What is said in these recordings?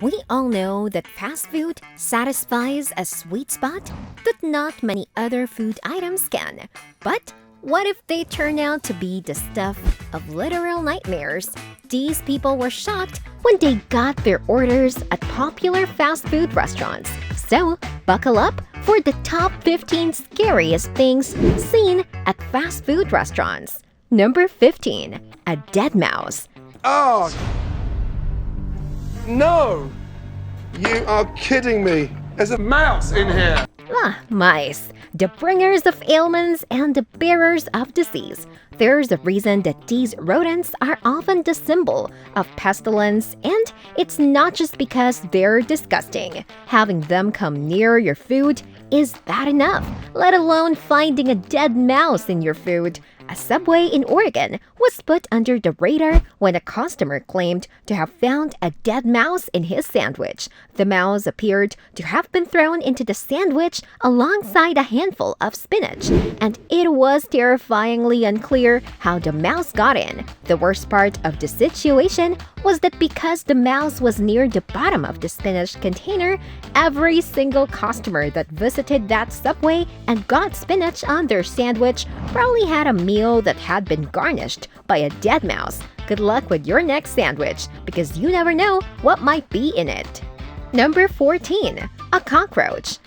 We all know that fast food satisfies a sweet spot that not many other food items can. But what if they turn out to be the stuff of literal nightmares? These people were shocked when they got their orders at popular fast food restaurants. So, buckle up for the top 15 scariest things seen at fast food restaurants. Number 15. A dead mouse. Oh, no! You are kidding me. There's a mouse in here. Mice, the bringers of ailments and the bearers of disease. There's a reason that these rodents are often the symbol of pestilence, and it's not just because they're disgusting. Having them come near your food is bad enough, let alone finding a dead mouse in your food. A Subway in Oregon was put under the radar when a customer claimed to have found a dead mouse in his sandwich. The mouse appeared to have been thrown into the sandwich alongside a handful of spinach, and it was terrifyingly unclear how the mouse got in. The worst part of the situation was that because the mouse was near the bottom of the spinach container, every single customer that visited that Subway and got spinach on their sandwich probably had a meal that had been garnished by a dead mouse. Good luck with your next sandwich, because you never know what might be in it. Number 14. A cockroach.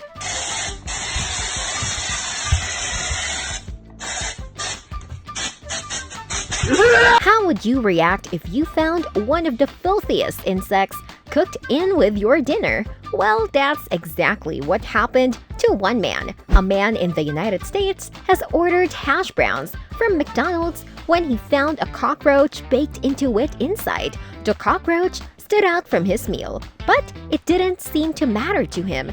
How would you react if you found one of the filthiest insects cooked in with your dinner? Well, that's exactly what happened to one man. A man in the United States has ordered hash browns from McDonald's when he found a cockroach baked into it inside. The cockroach stood out from his meal, but it didn't seem to matter to him.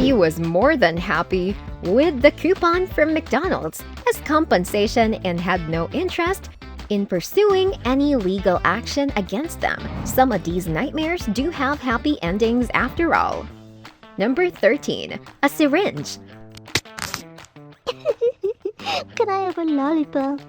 He was more than happy with the coupon from McDonald's as compensation and had no interest in pursuing any legal action against them. Some of these nightmares do have happy endings after all. Number 13. A syringe. Can I have a lollipop?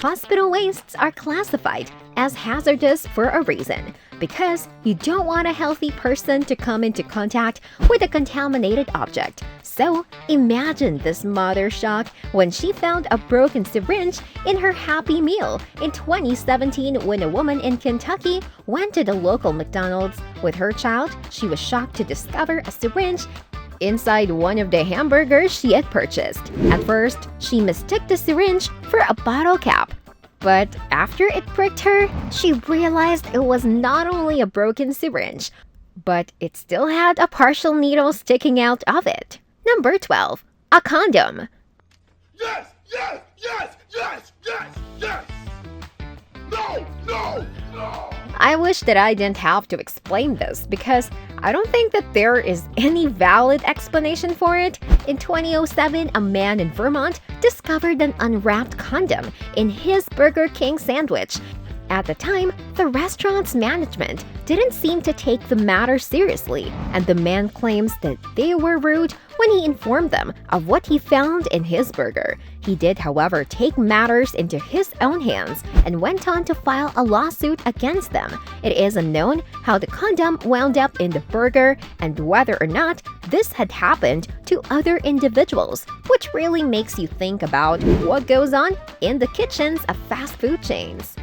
Hospital wastes are classified as hazardous for a reason, because you don't want a healthy person to come into contact with a contaminated object. So, imagine this mother's shock when she found a broken syringe in her Happy Meal in 2017 when a woman in Kentucky went to the local McDonald's with her child. She was shocked to discover a syringe inside one of the hamburgers she had purchased. At first, she mistook the syringe for a bottle cap. But after it pricked her, she realized it was not only a broken syringe, but it still had a partial needle sticking out of it. Number 12. A condom. Yes, yes, yes, yes, yes, yes. No, no, no. I wish that I didn't have to explain this, because I don't think that there is any valid explanation for it. In 2007, a man in Vermont discovered an unwrapped condom in his Burger King sandwich. At the time, the restaurant's management didn't seem to take the matter seriously, and the man claims that they were rude when he informed them of what he found in his burger. He did, however, take matters into his own hands and went on to file a lawsuit against them. It is unknown how the condom wound up in the burger and whether or not this had happened to other individuals, which really makes you think about what goes on in the kitchens of fast food chains.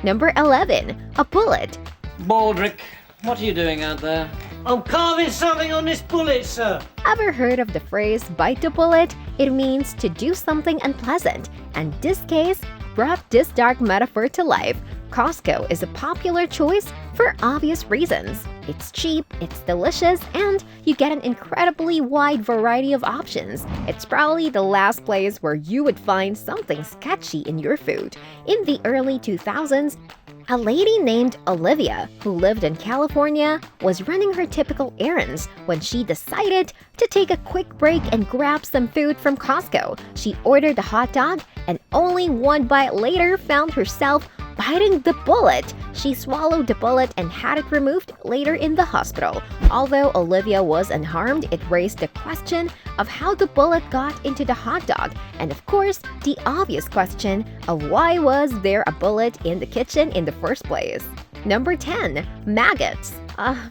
Number 11. A bullet. Baldrick, what are you doing out there? I'm carving something on this bullet, sir. Ever heard of the phrase bite the bullet? It means to do something unpleasant, and this case brought this dark metaphor to life. Costco is a popular choice for obvious reasons. It's cheap, it's delicious, and you get an incredibly wide variety of options. It's probably the last place where you would find something sketchy in your food. In the early 2000s, a lady named Olivia, who lived in California, was running her typical errands when she decided to take a quick break and grab some food from Costco. She ordered a hot dog, and only one bite later found herself biting the bullet. She swallowed the bullet and had it removed later in the hospital. Although Olivia was unharmed, it raised the question of how the bullet got into the hot dog, and of course, the obvious question of why was there a bullet in the kitchen in the first place. Number 10. Maggots.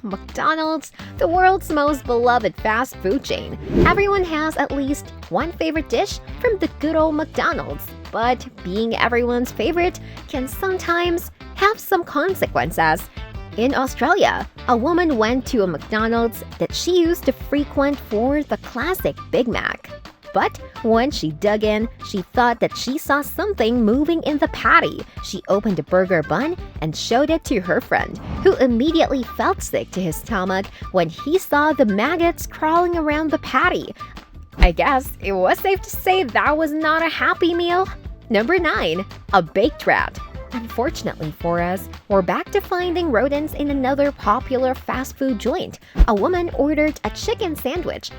McDonald's, the world's most beloved fast food chain. Everyone has at least one favorite dish from the good old McDonald's, but being everyone's favorite can sometimes have some consequences. In Australia, a woman went to a McDonald's that she used to frequent for the classic Big Mac. But when she dug in, she thought that she saw something moving in the patty. She opened the burger bun and showed it to her friend, who immediately felt sick to his stomach when he saw the maggots crawling around the patty. I guess it was safe to say that was not a happy meal. Number 9. A baked rat. Unfortunately for us, we're back to finding rodents in another popular fast food joint. A woman ordered a chicken sandwich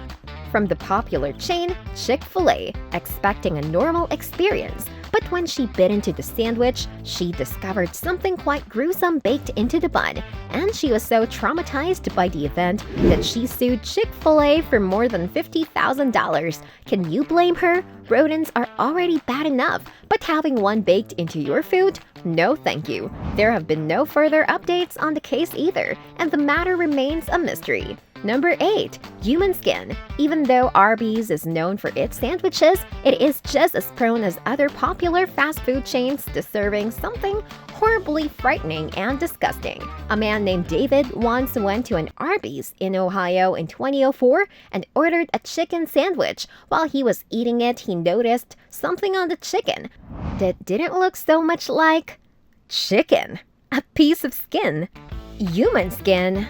from the popular chain Chick-fil-A, expecting a normal experience. But when she bit into the sandwich, she discovered something quite gruesome baked into the bun, and she was so traumatized by the event that she sued Chick-fil-A for more than $50,000. Can you blame her? Rodents are already bad enough, but having one baked into your food? No thank you. There have been no further updates on the case either, and the matter remains a mystery. Number 8. Human skin. Even though Arby's is known for its sandwiches, it is just as prone as other popular fast food chains to serving something horribly frightening and disgusting. A man named David once went to an Arby's in Ohio in 2004 and ordered a chicken sandwich. While he was eating it, he noticed something on the chicken that didn't look so much like chicken. A piece of skin. Human skin.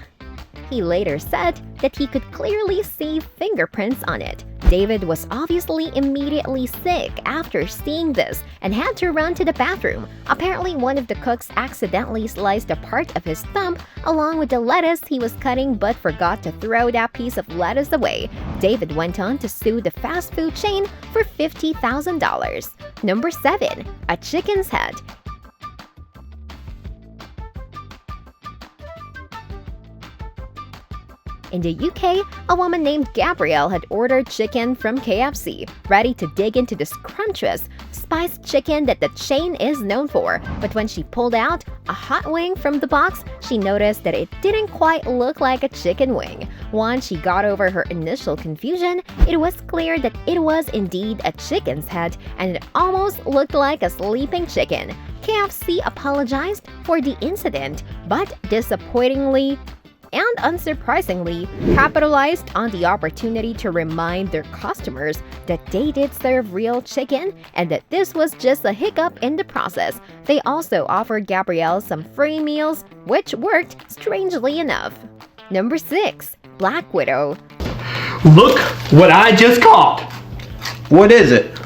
He later said that he could clearly see fingerprints on it. David was obviously immediately sick after seeing this and had to run to the bathroom. Apparently, one of the cooks accidentally sliced a part of his thumb along with the lettuce he was cutting but forgot to throw that piece of lettuce away. David went on to sue the fast food chain for $50,000. Number 7. A chicken's head. In the UK, a woman named Gabrielle had ordered chicken from KFC, ready to dig into the scrumptious, spiced chicken that the chain is known for. But when she pulled out a hot wing from the box, she noticed that it didn't quite look like a chicken wing. Once she got over her initial confusion, it was clear that it was indeed a chicken's head, and it almost looked like a sleeping chicken. KFC apologized for the incident, but disappointingly and unsurprisingly, capitalized on the opportunity to remind their customers that they did serve real chicken and that this was just a hiccup in the process. They also offered Gabrielle some free meals, which worked strangely enough. Number 6. Black Widow. Look what I just caught! What is it?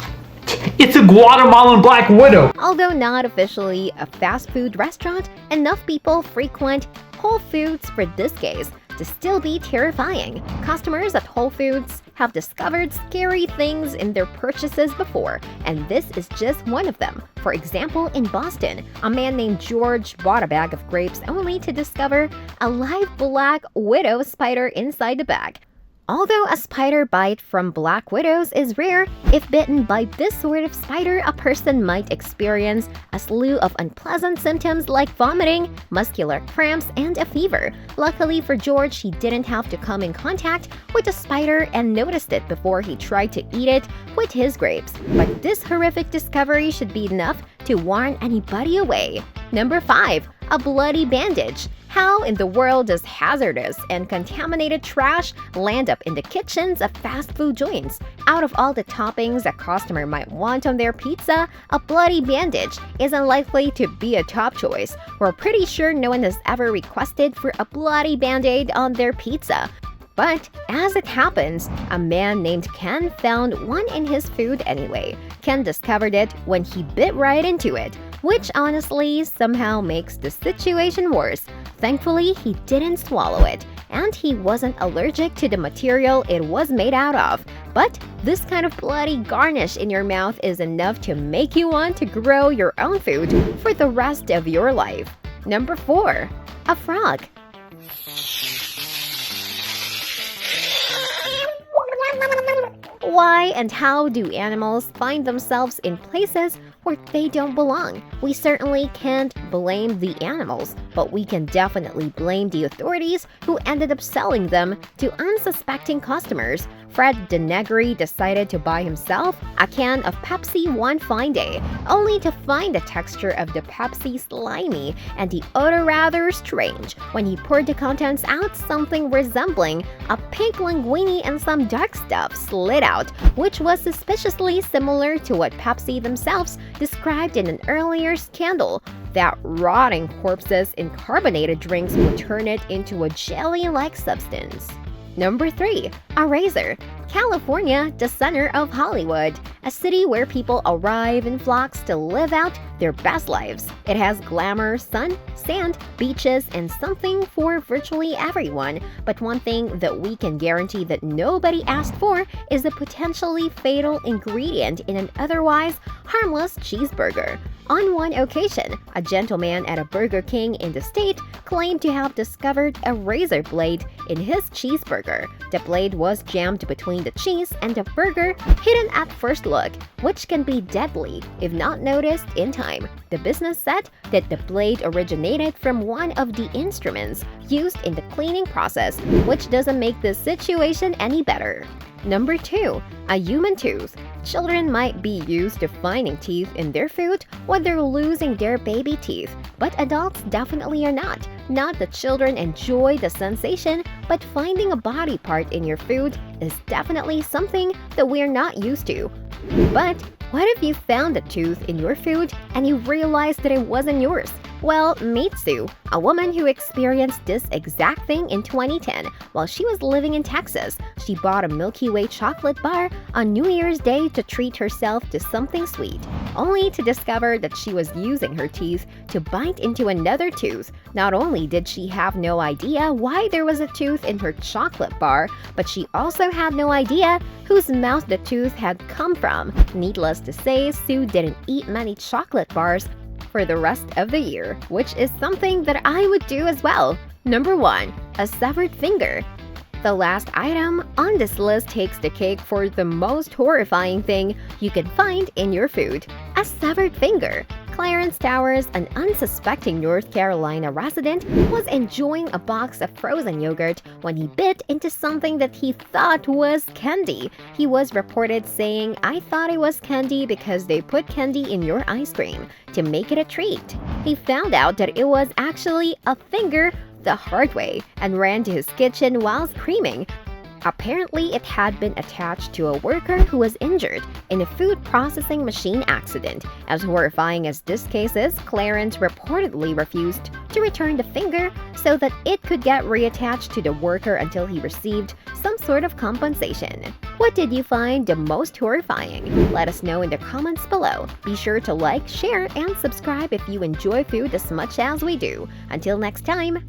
It's a Guatemalan Black Widow! Although not officially a fast food restaurant, enough people frequent Whole Foods for this case to still be terrifying. Customers at Whole Foods have discovered scary things in their purchases before, and this is just one of them. For example, in Boston, a man named George bought a bag of grapes only to discover a live black widow spider inside the bag. Although a spider bite from black widows is rare, if bitten by this sort of spider, a person might experience a slew of unpleasant symptoms like vomiting, muscular cramps, and a fever. Luckily for George, he didn't have to come in contact with the spider and noticed it before he tried to eat it with his grapes. But this horrific discovery should be enough to warn anybody away. Number 5. A bloody bandage. How in the world does hazardous and contaminated trash land up in the kitchens of fast food joints? Out of all the toppings a customer might want on their pizza, a bloody bandage isn't likely to be a top choice. We're pretty sure no one has ever requested for a bloody band-aid on their pizza. But as it happens, a man named Ken found one in his food anyway. Ken discovered it when he bit right into it, which honestly somehow makes the situation worse. Thankfully, he didn't swallow it, and he wasn't allergic to the material it was made out of. But this kind of bloody garnish in your mouth is enough to make you want to grow your own food for the rest of your life. Number 4. A frog. Why and how do animals find themselves in places where they don't belong? We certainly can't blame the animals, but we can definitely blame the authorities who ended up selling them to unsuspecting customers. Fred Denegri decided to buy himself a can of Pepsi one fine day, only to find the texture of the Pepsi slimy and the odor rather strange. When he poured the contents out, something resembling a pink linguine and some dark stuff slid out, which was suspiciously similar to what Pepsi themselves described in an earlier scandal, that rotting corpses in carbonated drinks would turn it into a jelly-like substance. Number 3. A razor. California, the center of Hollywood, a city where people arrive in flocks to live out their best lives. It has glamour, sun, sand, beaches, and something for virtually everyone. But one thing that we can guarantee that nobody asked for is a potentially fatal ingredient in an otherwise harmless cheeseburger. On one occasion, a gentleman at a Burger King in the state claimed to have discovered a razor blade in his cheeseburger. The blade was jammed between the cheese and the burger, hidden at first look, which can be deadly if not noticed in time. The business said that the blade originated from one of the instruments used in the cleaning process, which doesn't make the situation any better. Number 2. A human tooth. Children might be used to finding teeth in their food when they're losing their baby teeth, but adults definitely are not. Not that children enjoy the sensation, but finding a body part in your food is definitely something that we're not used to. But what if you found a tooth in your food and you realized that it wasn't yours? Well, meet Sue, a woman who experienced this exact thing in 2010 while she was living in Texas. She bought a Milky Way chocolate bar on New Year's Day to treat herself to something sweet, only to discover that she was using her teeth to bite into another tooth. Not only did she have no idea why there was a tooth in her chocolate bar, but she also had no idea whose mouth the tooth had come from. Needless to say, Sue didn't eat many chocolate bars for the rest of the year, which is something that I would do as well. Number 1. A severed finger. The last item on this list takes the cake for the most horrifying thing you can find in your food: a severed finger. Clarence Towers, an unsuspecting North Carolina resident, was enjoying a box of frozen yogurt when he bit into something that he thought was candy. He was reported saying, "I thought it was candy because they put candy in your ice cream to make it a treat." He found out that it was actually a finger the hard way and ran to his kitchen while screaming. Apparently, it had been attached to a worker who was injured in a food processing machine accident. As horrifying as this case is, Clarence reportedly refused to return the finger so that it could get reattached to the worker until he received some sort of compensation. What did you find the most horrifying? Let us know in the comments below. Be sure to like, share, and subscribe if you enjoy food as much as we do. Until next time,